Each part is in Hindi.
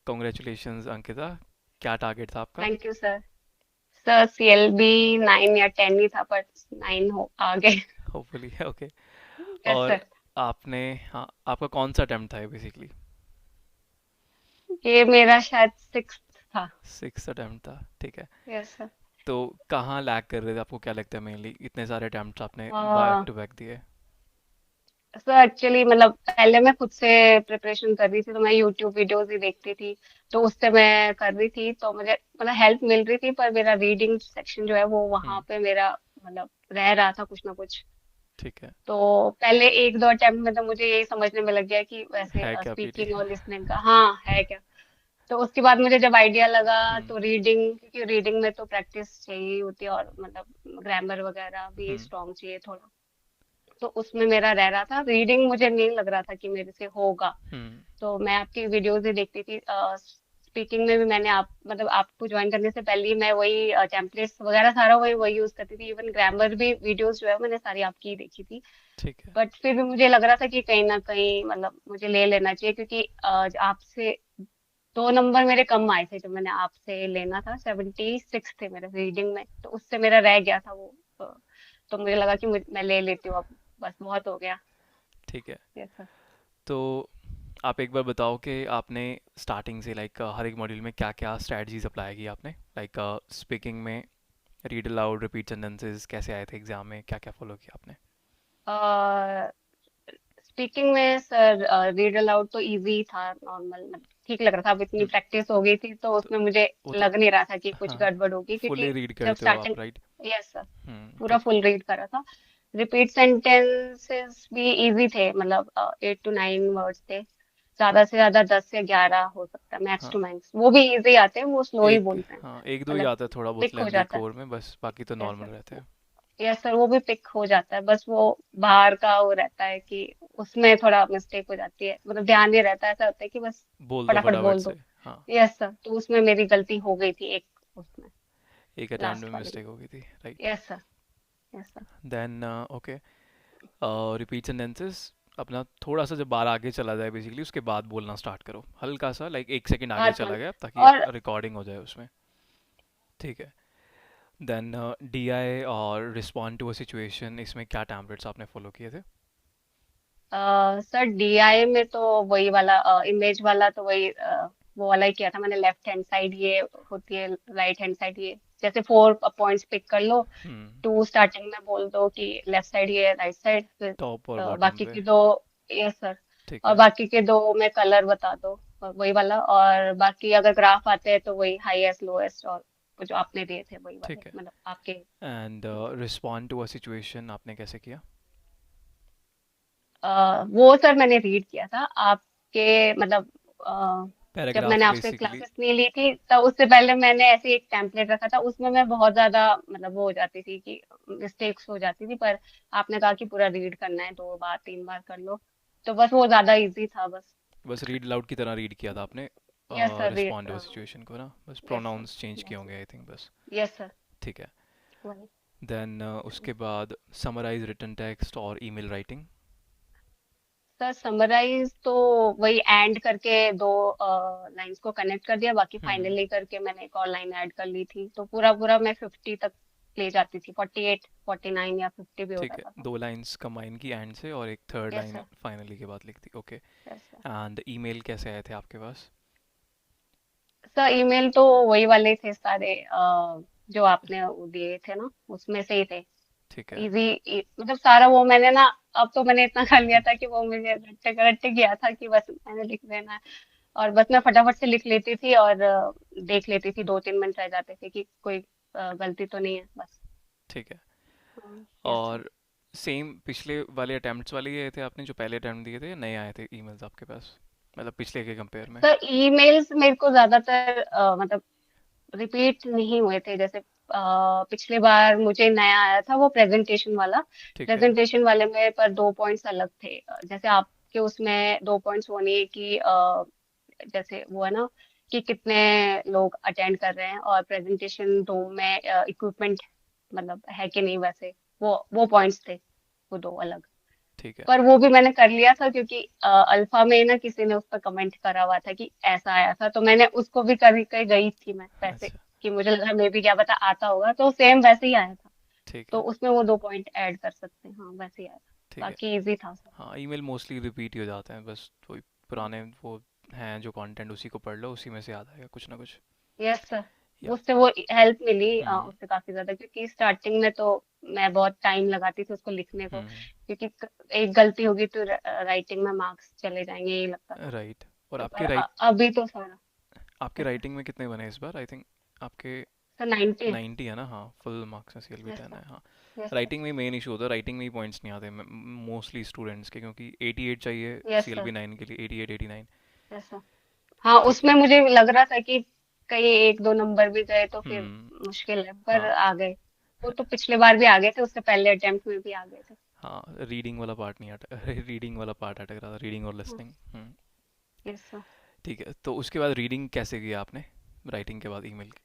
कॉन्ग्रेचुलेशंस अंकिता। क्या टारगेट था आपका? Thank you sir. Sir CLB 9 या 10 ही था, पर 9 हो आ गए। Hopefully okay. यस और सर। आपने, हाँ, आपका कौन सा अटेम्प्ट था ये बेसिकली? ये मेरा शायद 6th था। सिक्स अटेम्प्ट था, ठीक है। Yes sir. तो कहाँ लैग कर रहे थे, आपको क्या लगता है मेनली इतने सारे अटेम्प्ट्स आपने बैक सर टू बैक दिए? एक्चुअली मतलब पहले मैं खुद से प्रिपरेशन कर रही थी, तो मैं यूट्यूब वीडियोस ही देखती थी। तो उससे मैं कर रही थी, तो मुझे मतलब हेल्प मिल रही थी, पर मेरा रीडिंग सेक्शन जो है वो वहां हम्म। पे मेरा मतलब रह रहा था कुछ ना कुछ। ठीक है। तो पहले एक दो अटेम्प्ट में तो मुझे यही समझने में लग गया कि वैसे है क्या पीटी? स्पीकिंग और लिसनिंग का हाँ है क्या। तो उसके बाद मुझे जब आइडिया लगा, हम्म। तो रीडिंग, क्योंकि रीडिंग में तो प्रैक्टिस चाहिए होती है, और मतलब ग्रामर वगैरह भी हम्म। स्ट्रांग चाहिए थोड़ा। तो उसमें मेरा रह रहा था, रीडिंग मुझे नहीं लग रहा था कि मेरे से होगा। हम्म। तो मैं आपकी वीडियोस ही देखती थी। स्पीकिंग में भी मैंने आप मतलब आपको ज्वाइन करने से पहले ही मैं वही टेम्पलेट्स वगैरह सारा वही वही यूज करती थी। इवन ग्रामर भी वीडियोस जो है मैंने सारी आपकी ही देखी थी। ठीक है। बट फिर भी मुझे लग रहा था कि कहीं ना कहीं मतलब मुझे ले लेना चाहिए, क्योंकि आपसे 2 नंबर मेरे कम आए थे जब मैंने आपसे लेना था। 76 थे मेरे रीडिंग में, तो उससे मेरा रह गया था वो। अ, तो मुझे लगा कि मैं ले लेती हूँ अब, बस बहुत हो गया। ठीक है। Yes sir. तो आप एक बार बताओ कि आपने स्टार्टिंग से लाइक हर एक मॉड्यूल में क्या क्या स्ट्रैटेजीज अप्लाई की आपने, लाइक स्पीकिंग में रीड अलाउड, रिपीट सेंटेंसेस कैसे आए थे एग्जाम में, क्या क्या फॉलो किया आपने? स्पीकिंग में सर रीड अलाउड तो इजी था, नॉर्मल मतलब ठीक लग रहा था। अब इतनी हम्म। प्रैक्टिस हो गई थी, तो तो उसमें मुझे वो तो, लग नहीं रहा था कि कुछ हाँ, गड़बड़ होगी, फुल्ली क्योंकि रीड जब करते हो स्टार्टिंग। आप, राइट? Yes sir. पूरा ठीक है। फुल रीड करा था। रिपीट सेंटेंसेस भी इजी थे, मतलब 8 to 9 वर्ड्स थे। ज्यादा से ज्यादा 10 से 11 हो सकता है, मैक्स हाँ, टू मैक्स। वो भी इजी आते हैं, वो स्लो ही एक, बोलते हैं। हाँ, एक दो ही मतलब आता है थोड़ा बहुत पिक हो लेंदी जाता है। कोर में, बस बाकी तो यस नॉर्मल सर। रहते हैं। यस सर, वो भी पिक हो जाता है, बस वो बाहर का वो रहता है कि उसमें थोड़ा मिस्टेक हो जाती है, मतलब ध्यान नहीं रहता। ऐसा होता है कि बस बोल दो फटाफट फटाफट बोल दो। से। हाँ। यस सर, तो उसमें मेरी गलती हो गई थी एक, उसमें एक अटेम्प्ट लास्ट में वाले में। मिस्टेक हो गई थी, right? Yes sir. Yes sir. Then okay, repeat sentences अपना थोड़ा सा जब बार आगे चला जाए बेसिकली, उसके बाद बोलना स्टार्ट करो हल्का सा, लाइक 1 सेकंड आगे बात चला मान। गया ताकि और रिकॉर्डिंग हो जाए उसमें। ठीक है। देन डी आई और रिस्पॉन्ड टू अ सिचुएशन, इसमें क्या टैम्पलेट्स आपने फॉलो किए थे? सर DI में तो वही वाला इमेज वाला, तो वही वो वाला ही किया था मैंने। लेफ्ट हैंड साइड ये होती है, राइट हैंड साइड ये। जैसे 4 पॉइंट्स पिक कर लो। हम्म। टू स्टार्टिंग में बोल दो कि लेफ्ट साइड ये, राइट साइड, फिर टॉप और बॉटम बाकी पे। के दो। Yes sir. ठीक और है। बाकी के दो में कलर बता दो, और वही वाला। और बाकी अगर ग्राफ आते हैं तो वही हाईएस्ट लोएस्ट, और वो जो आपने दिए थे वही वाले, ठीक है। मतलब आपके। And respond to a situation आपने कैसे किया? वो सर मैंने रीड किया था आपके, मतलब अ, जब पैराग्राफ मैंने आपसे बेसिकली। क्लासेस नहीं ली थी, तब उससे पहले मैंने ऐसे एक टेम्पलेट रखा था। उसमें मैं बहुत ज्यादा मतलब वो हो जाती थी कि मिस्टेक्स हो जाती थी, पर आपने कहा कि पूरा रीड करना है, 2 बार 3 बार कर लो। तो बस वो ज्यादा इजी था बस। बस रीड लाउड की तरह रीड किया था आपने yes sir. Respond to a situation को ना, बस यस सर। प्रोनाउंस चेंज किए यस होंगे आई थिंक, बस। Yes sir. ठीक है। वही। देन उसके बाद समराइज रिटन टेक्स्ट और ईमेल राइटिंग। सर समराइज तो वही एंड करके दो लाइंस को कनेक्ट कर दिया, बाकी हम्म। फाइनली करके मैंने एक और लाइन ऐड कर ली थी। तो पूरा पूरा मैं 50 तक ले जाती थी। 48 49 या 50 भी हो ठीक है, जाता था। 2 लाइंस कंबाइन की एंड से और एक third yes line sir. Finally के बाद लिख दी, okay. Yes sir. And email कैसे आए थे आपके पास? सर ईमेल तो वही वाले थे सारे, जो आपने वो दिए थे ना, उसमें से ही थे। ठीक है। इजी, मतलब सारा वो मैंने ना, अब तो मैंने इतना कर लिया था कि वो मुझे रट्टे रट्टे किया था कि बस मैंने लिख देना है। और बस मैं फटाफट से लिख लेती थी, और देख लेती थी, 2 3 मिनट रह जाते थे कि कोई गलती तो नहीं है, बस। ठीक है। Yes sir. और सेम पिछले वाले अटेम्प्ट्स वाले ही आए थे आपने जो पहले अटेम्प्ट दिए थे, या नए आए थे ईमेल्स आपके पास, मतलब पिछले के कंपेयर में? सर ईमेल्स मेरे को ज्यादातर मतलब रिपीट नहीं हुए थे। जैसे पिछली बार मुझे नया आया था वो प्रेजेंटेशन वाला। ठीक है। प्रेजेंटेशन वाले में पर 2 पॉइंट्स अलग थे। जैसे आपके उसमें 2 पॉइंट्स वो नहीं है कि जैसे वो है ना कि कितने लोग अटेंड कर रहे हैं, और प्रेजेंटेशन दो में इक्विपमेंट मतलब है कि नहीं, वैसे वो पॉइंट्स थे, वो दो अलग। ठीक है। पर वो भी मैंने कर लिया था क्योंकि अल्फा में ना किसी ने उस पर कमेंट करा हुआ था कि ऐसा आया था, तो मैंने उसको भी कर के गई थी मैं वैसे, अच्छा। कि मुझे लगा मे भी क्या पता आता होगा, तो सेम वैसे ही आया था। ठीक तो है। उसमें वो 2 पॉइंट ऐड कर सकते हैं, हाँ वैसे ही आया था। ठीक है। बाकी इजी था सब। हाँ, ईमेल मोस्टली रिपीट ही हो जाते हैं, बस वही पुराने वो हैं जो कंटेंट, उसी को पढ़ लो, उसी में से याद आएगा कुछ ना कुछ। Yes sir. या। उससे वो हेल्प मिली हम्म। उससे काफी ज्यादा, क्योंकि स्टार्टिंग में तो मैं बहुत टाइम लगाती थी उसको लिखने को, हम्म। क्योंकि एक गलती होगी तो राइटिंग में मार्क्स चले जाएंगे, यही लगता था। राइट। और तो आपके पर राइट अभी तो सारा। आपके यस सर। राइटिंग में कितने बने इस बार, आई थिंक आपके सर 90 है। 90 है ना? हाँ, फुल मार्क्स में CLB यस 10 सर। है, हाँ। Yes sir. राइटिंग में मेन इशू होता है, राइटिंग में ही पॉइंट्स नहीं आते मोस्टली स्टूडेंट्स के, क्योंकि 88 चाहिए यस सर। CLB 9 के लिए, 88 89। Yes sir. हाँ, ठीक उसमें है। मुझे लग रहा था कि कहीं एक दो नंबर भी गए तो फिर हम्म। मुश्किल है, पर हाँ। आ गए। वो तो पिछले बार भी आ गए थे, उससे पहले अटेम्प्ट में भी आ गए थे। हाँ, रीडिंग वाला पार्ट नहीं अटक रीडिंग वाला पार्ट अटक रहा था, रीडिंग और लिसनिंग। हम्म। Yes sir. ठीक है, तो उसके बाद रीडिंग कैसे किया आपने, राइटिंग के बाद ईमेल की?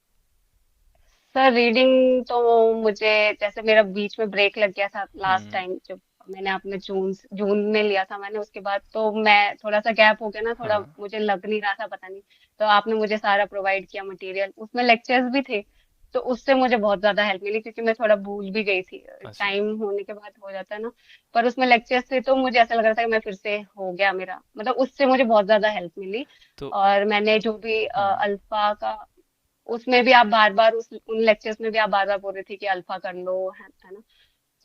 सर रीडिंग तो मुझे, जैसे मेरा बीच में ब्रेक लग गया था लास्ट हम्म। टाइम जब मैंने अपने जून जून में लिया था मैंने, उसके बाद तो मैं थोड़ा सा गैप हो गया ना, थोड़ा हाँ। मुझे लग नहीं रहा था, पता नहीं। तो आपने मुझे सारा प्रोवाइड किया मटेरियल, उसमें लेक्चर्स भी थे, तो उससे मुझे बहुत ज्यादा हेल्प मिली, क्योंकि मैं थोड़ा भूल भी गई थी। अच्छा। टाइम होने के बाद हो जाता है ना। पर उसमें लेक्चर्स थे तो मुझे ऐसा लग रहा था कि मैं फिर से हो गया मेरा, मतलब उससे मुझे बहुत ज्यादा हेल्प मिली। तो और मैंने जो भी हम्म। अल्फा का, उसमें भी आप बार बार उन लेक्चर्स में भी आप बार बार बोल रहे थे कि अल्फा कर लो, है ना।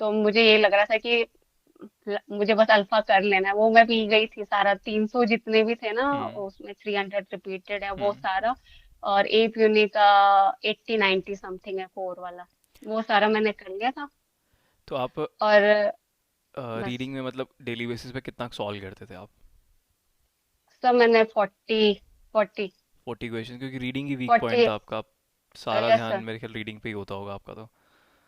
तो मुझे ये लग रहा था कि मुझे बस अल्फा कर लेना है, वो मैं पी गई थी सारा, 300 जितने भी थे ना, हम्म। उसमें 300 रिपीटेड है वो हम्म। सारा। और एक यूनि का 80 90 समथिंग है, 4 वाला, वो सारा मैंने कर लिया था। तो आप और बस। रीडिंग में मतलब डेली बेसिस पे कितना सॉल्व करते थे आप? सब मैंने 40 40 40 क्वेश्चन, क्योंकि रीडिंग ही वीक 40। पॉइंट था आपका, सारा यस ध्यान सर। मेरे ख्याल रीडिंग पे ही होता होगा आपका तो।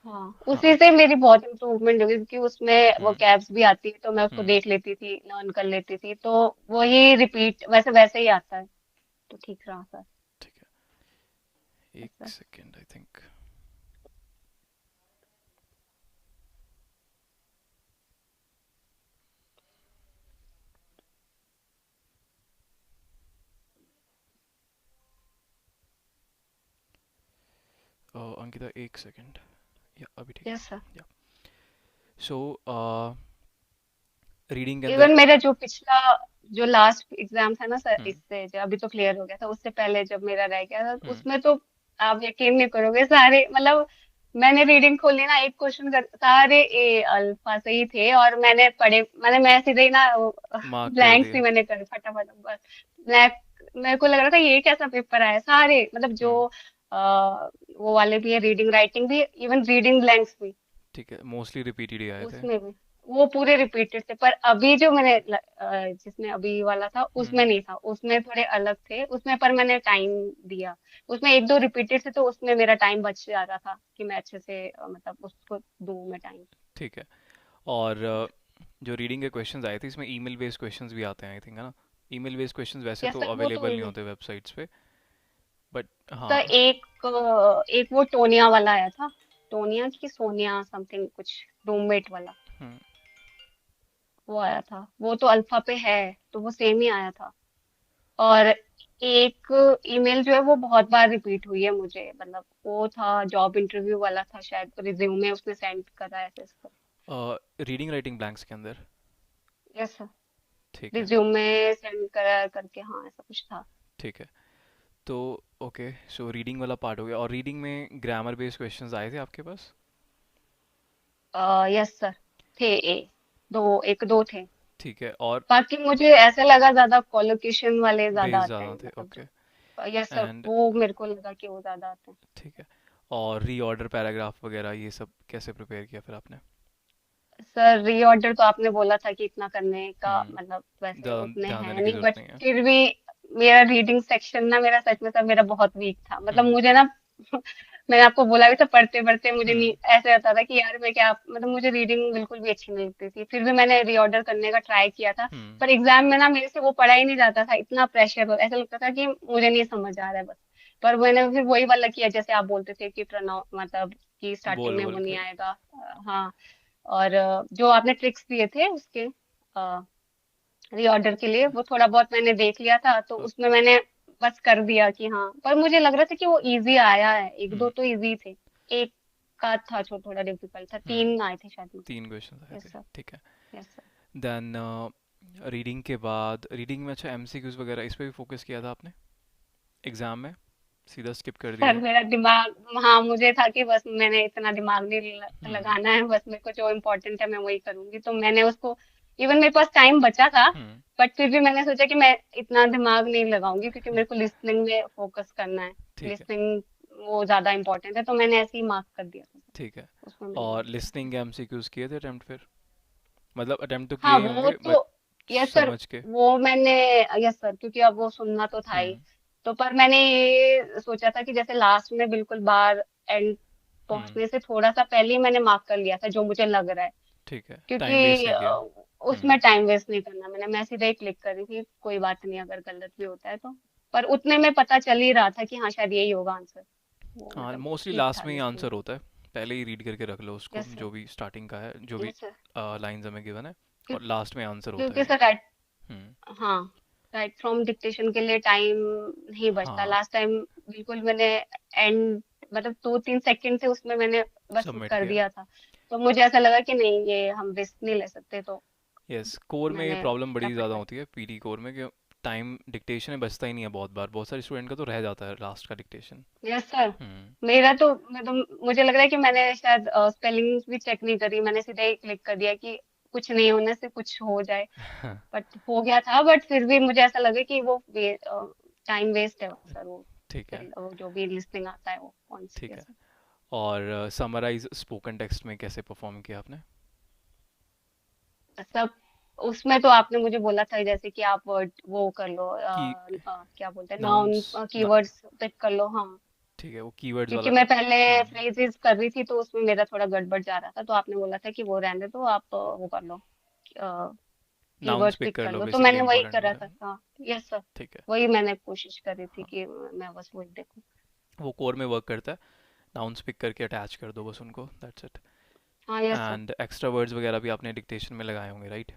हाँ, हाँ। उसी से मेरी बहुत इम्प्रूवमेंट होगी, क्योंकि उसमें वो हम्म। कैप्स भी आती है, तो मैं उसको हम्म। देख लेती थी, लर्न कर लेती थी, तो वही रिपीट वैसे वैसे ही आता है। तो ठीक रहा सर। ठीक है, एक ऐसा। Second I think. अंकिता, एक सेकेंड। या अभी ठीक यस सर। है। या। सो रीडिंग के अंदर। इवन मेरा जो पिछला, जो लास्ट एग्जाम था ना सर, हम्म। इससे जो अभी तो क्लियर हो गया था, उससे पहले जब मेरा रह गया था, हम्म। उसमें तो आप यकीन नहीं करोगे, सारे मतलब मैंने रीडिंग खोली ना, एक क्वेश्चन कर सारे ए अल्फा से ही थे, और मैंने पढ़े, मैंने सीधे ही ना मार्क कर ब्लैंक्स दिया। ही मैंने कर फटाफट बस। ब्लैक। मेरे को लग रहा था ये कैसा पेपर आया, सारे मतलब जो हम्म। वो वाले भी है, रीडिंग राइटिंग भी, इवन रीडिंग ब्लैंक्स भी, ठीक है, मोस्टली रिपीटेड ही आए थे। उसमें भी वो पूरे रिपीटेड थे। पर अभी जो मैंने जिसमें अभी वाला था, हम्म। उसमें नहीं था, उसमें थोड़े अलग थे, उसमें पर मैंने टाइम दिया। उसमें एक दो रिपीटेड थे, तो उसमें मेरा टाइम बच जा रहा था कि मैं अच्छे से मतलब उसको दूं मैं टाइम। ठीक है। और जो रीडिंग के क्वेश्चंस आए थे, इसमें ईमेल बेस्ड क्वेश्चंस भी आते हैं आई थिंक, है ना? ईमेल बेस्ड क्वेश्चंस वैसे यस तो सर, वो तो अवेलेबल नहीं इजी। होते वेबसाइट्स पे, बट हाँ। सर एक वो टोनिया वाला आया था, टोनिया की सोनिया समथिंग कुछ, रूममेट वाला, हम्म। वो आया था, वो तो अल्फा पे है, तो वो सेम ही आया था। और एक ईमेल जो है वो बहुत बार रिपीट हुई है मुझे, मतलब वो था जॉब इंटरव्यू वाला था शायद, रिज्यूमे उसने सेंड करा है ऐसे। रीडिंग राइटिंग ब्लैंक्स के अंदर। Yes sir. ठीक है। रिज्यूमे सेंड करा करके, हाँ ऐसा कुछ था। ठीक है। तो ओके, सो रीडिंग वाला पार्ट हो गया, और रीडिंग में ग्रामर बेस्ड क्वेश्चंस आए थे आपके पास? Yes sir. थे दो, एक दो थे। ठीक है। और बाकी मुझे ऐसा लगा ज्यादा कोलोकेशन वाले ज्यादा बेस आते ज़्यादा हैं, थे, मतलब ओके। जो, यस सर, एंड वो मेरे को लगा कि वो ज्यादा आते हैं। ठीक है। और रीऑर्डर पैराग्राफ वगैरह ये सब कैसे प्रिपेयर किया फिर आपने? सर रीऑर्डर तो आपने बोला था कि इतना करने का हम्म। मतलब वैसे ज़्यादा उतने ध्यान हैं देने की नहीं, ज़रूरत बट नहीं है। फिर भी मेरा रीडिंग सेक्शन ना, मेरा सच में सर मेरा बहुत वीक था, मतलब हम्म। मुझे ना मैंने आपको बोला भी था, पढ़ते पढ़ते मुझे नहीं हम्म। ऐसे होता था कि यार मैं क्या, मतलब मुझे रीडिंग बिल्कुल भी अच्छी नहीं लगती थी, फिर भी मैंने रीऑर्डर करने का ट्राई किया था। हम्म। पर एग्जाम में ना मेरे से वो पढ़ा ही नहीं जाता था, इतना प्रेशर, ऐसा लगता था कि मुझे नहीं समझ आ रहा है बस। पर मैंने फिर वही वाला किया, जैसे आप बोलते थे कि प्रोनाउ मतलब कि स्टार्टिंग बोल में वो बोल नहीं के। आएगा। हाँ। और जो आपने ट्रिक्स दिए थे उसके रीऑर्डर के लिए, वो थोड़ा बहुत मैंने देख लिया था, तो अ, उसमें मैंने बस कर दिया कि हाँ, पर मुझे लग रहा था कि वो इजी आया है, एक दो हम्म तो इजी थे, एक का था जो थोड़ा डिफिकल्ट था, हम्म 3 आए थे शायद मुझे। 3 क्वेश्चन आए यस थे, सर। ठीक है। Yes sir. देन रीडिंग के बाद, रीडिंग में अच्छा एमसीक्यूज वगैरह इस पे भी फोकस किया था आपने एग्जाम में, सीधा स्किप कर सर दिया? मेरा दिमाग, हाँ मुझे था कि बस मैंने इतना दिमाग नहीं हम्म लगाना है, बस मेरे को जो इम्पोर्टेंट है मैं वही करूंगी, तो मैंने उसको, इवन मेरे पास टाइम बचा था, हम्म बट फिर भी मैंने सोचा कि मैं इतना दिमाग नहीं लगाऊंगी क्योंकि मेरे को लिसनिंग में फोकस करना है। ठीक है, लिसनिंग वो ज्यादा इम्पोर्टेंट है, तो मैंने ऐसे ही मार्क कर दिया था सर, ठीक है। उसमें मैंने और वही किया था। लिसनिंग एमसीक्यूज किए थे अटेम्प्ट फिर? मतलब अटेम्प्ट तो हाँ किए ही वो होंगे तो, बट यस सर, समझ के। वो मैंने, यस सर, क्योंकि अब वो सुनना तो था ही, हम्म तो पर मैंने ये सोचा था कि जैसे लास्ट में बिल्कुल बार एंड हम्म पहुंचने से थोड़ा सा पहले ही मैंने मार्क कर लिया था जो मुझे लग रहा है, ठीक है, टाइम वेस्ट क्योंकि नहीं किया। उसमें टाइम वेस्ट नहीं करना, मैं सीधा ही क्लिक कर रही थी, कोई बात नहीं अगर गलत भी होता है तो, पर उतने में पता चल ही रहा था कि हाँ शायद यही होगा आंसर, वो हाँ, मतलब मोस्टली ठीक लास्ट था में ही लिसनिंग। आंसर होता है, पहले ही रीड करके रख लो उसको, यस सर। जो भी स्टार्टिंग का है, जो भी यस सर। लाइंस हमें गिवन है, और लास्ट में आंसर होता क्योंकि है। सर हम्म हाँ, राइट फ्रॉम डिक्टेशन के लिए टाइम नहीं बचता हाँ, लास्ट टाइम, बिल्कुल मैंने एंड, मतलब 2-3 सेकंड से उसमें मैंने बस सबमिट कर किया। दिया था, तो मुझे ऐसा लगा कि नहीं ये हम रिस्क नहीं ले सकते, तो यस, कोर में ये मैंने प्रॉब्लम बड़ी फटाफट ज़्यादा कर। होती है पीटी कोर में, कि टाइम डिक्टेशन में बचता ही नहीं है, बहुत बार बहुत सारे स्टूडेंट का तो रह जाता है लास्ट का डिक्टेशन। Yes sir. हम्म मेरा तो, मुझे लग रहा है कि मैंने शायद स्पेलिंग भी चेक नहीं करी, मैंने सीधे ही क्लिक कर दिया कि कुछ नहीं होने से कुछ हो जाए, बट हो गया था, बट फिर भी मुझे ऐसा लगा कि वो टाइम वेस्ट है सर, वो ठीक है, वो जो भी लिस्टिंग आता है वो कौन सी ठीक है। कैसे। और समराइज स्पोकन टेक्स्ट में कैसे परफॉर्म किया आपने? सब उसमें तो आपने मुझे बोला था जैसे कि आप वर्ड वो कर लो, की क्या बोलते हैं, नाउन नाउन्स ना, कीवर्ड्स पिक कर लो, हाँ, ठीक है, वो कीवर्ड्स क्योंकि वाला। मैं पहले हम्म फ्रेजेस कर रही थी तो उसमें मेरा थोड़ा गड़बड़ जा रहा था, तो आपने बोला था कि वो रहने दो, आप वो कर लो, नाउन्स कीवर्ड्स पिक पिक कर कर लो, लो, तो बेसिकली मैंने वही इंपॉर्टेंट करा वाले। था, हाँ। Yes sir. ठीक है, वही मैंने कोशिश करी थी हाँ, कि मैं बस वही देखूं। वो कोर में वर्क करता है। नाउन्स पिक करके अटैच कर दो बस उनको, दैट्स इट। हाँ yes sir. And extra words वगैरह भी आपने डिक्टेशन में लगाए होंगे, राइट?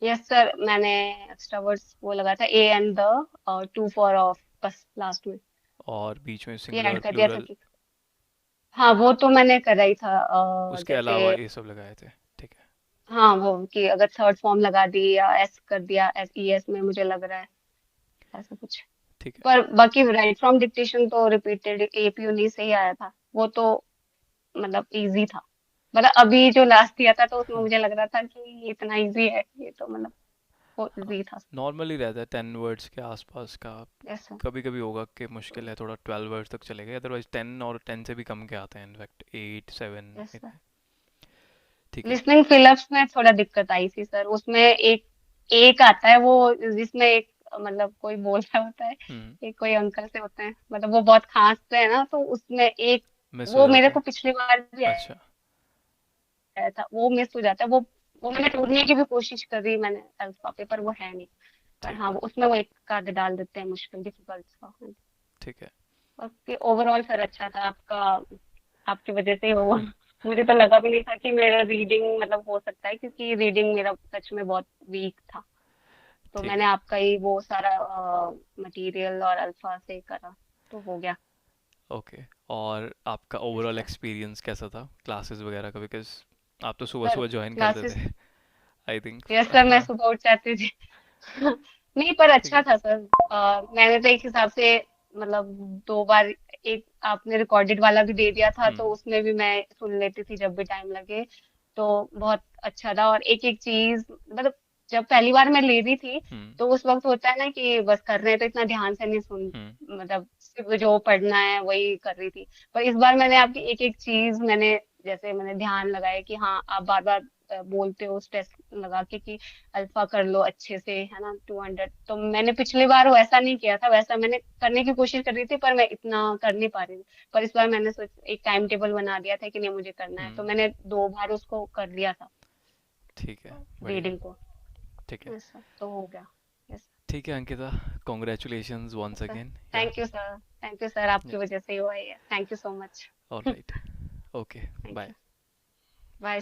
यस सर, मैंने एक्स्ट्रा वर्ड्स वो लगा था, ए एंड द, और टू फॉर ऑफ, बस लास्ट में और बीच में ये ऐड सिंगुलर कर दिया था प्लूरल, कि, हाँ वो तो मैंने करा ही था, उसके जैसे, अलावा ये सब लगाए थे, ठीक है। हाँ वो कि अगर थर्ड फॉर्म लगा दी या एस कर दिया, एस ई एस में मुझे लग रहा है ऐसा कुछ, ठीक है, पर बाकी राइट फ्रॉम डिक्टेशन तो रिपीटेड एपी उन्हीं से ही आया था, वो तो मतलब इजी था, मतलब अभी जो लास्ट दिया था तो उसमें हाँ मुझे लग रहा था कि ये इतना इजी है, ये तो मतलब वो हाँ, इजी था। नॉर्मली रहता है 10 वर्ड्स के आसपास का। Yes sir. कभी कभी होगा कि मुश्किल है थोड़ा, 12 वर्ड्स तक चलेगा, अदरवाइज 10 और 10 से भी कम के आते हैं, इनफैक्ट 8 7 यस सर। इतने। ठीक है। लिसनिंग फिलअप्स में थोड़ा दिक्कत आई थी सर, उसमें एक एक आता है वो, जिसमें एक मतलब कोई बोल रहा होता है, हम्म एक कोई अंकल से होते हैं, मतलब वो बहुत खांसते हैं ना, तो उसमें एक, मिस हो वो मेरे जाता को है, पिछली बार भी अच्छा, आया था, वो मिस हो जाता है, वो मैंने ढूंढने की भी कोशिश करी मैंने अल्फा पे, पर वो है नहीं, पर ठीक हाँ है, उसमें वो एक कार्ड डाल देते हैं मुश्किल डिफिकल्ट का। ठीक है। ओके, ओवरऑल सर अच्छा था आपका, आपकी वजह से ही हुआ। मुझे तो लगा भी नहीं था कि मेरा रीडिंग मतलब हो सकता है, क्योंकि रीडिंग मेरा सच में बहुत वीक था, तो ठीक मैंने है, आपका ही वो सारा मटेरियल और अल्फा से करा, तो हो गया। ओके। और आपका यस ओवरऑल सर। एक्सपीरियंस कैसा था क्लासेस वगैरह का, बिकॉज आप तो सुबह सर सुबह ज्वाइन करते क्लासेस, थे, आई थिंक। यस सर मैं हाँ, सुबह उठ जाती थी। नहीं पर ठीक अच्छा है। था सर, मैंने तो एक हिसाब से मतलब 2 बार, एक आपने रिकॉर्डेड वाला भी दे दिया था तो हम्म उसमें भी मैं सुन लेती थी जब भी टाइम लगे, तो बहुत अच्छा था, और एक एक चीज मतलब जब पहली बार मैं ले रही थी हम्म तो उस वक्त होता है ना कि बस कर रहे हैं तो इतना ध्यान से नहीं सुन, हम्म मतलब सिर्फ जो पढ़ना है वही कर रही थी, पर इस बार मैंने आपकी एक एक चीज मैंने, जैसे मैंने ध्यान लगाया कि हाँ आप बार बार बोलते हो स्ट्रेस लगा के कि अल्फा कर लो अच्छे से, है ना, 200, तो मैंने पिछली बार वैसा नहीं किया था, वैसा मैंने करने की कोशिश कर रही थी पर मैं इतना कर नहीं पा रही थी, पर इस बार मैंने सोच एक टाइम टेबल बना दिया था कि नहीं मुझे करना है, तो हम्म मैंने 2 बार उसको कर लिया था, ठीक है, बढ़िया, रीडिंग को। ठीक है। ऐसा तो हो गया। यस। ठीक है Ankita, congratulations once sir again, या thank you sir, thank you sir, आपकी वजह से ही हुआ है, thank you so much. All right, okay, thank bye. You. Bye.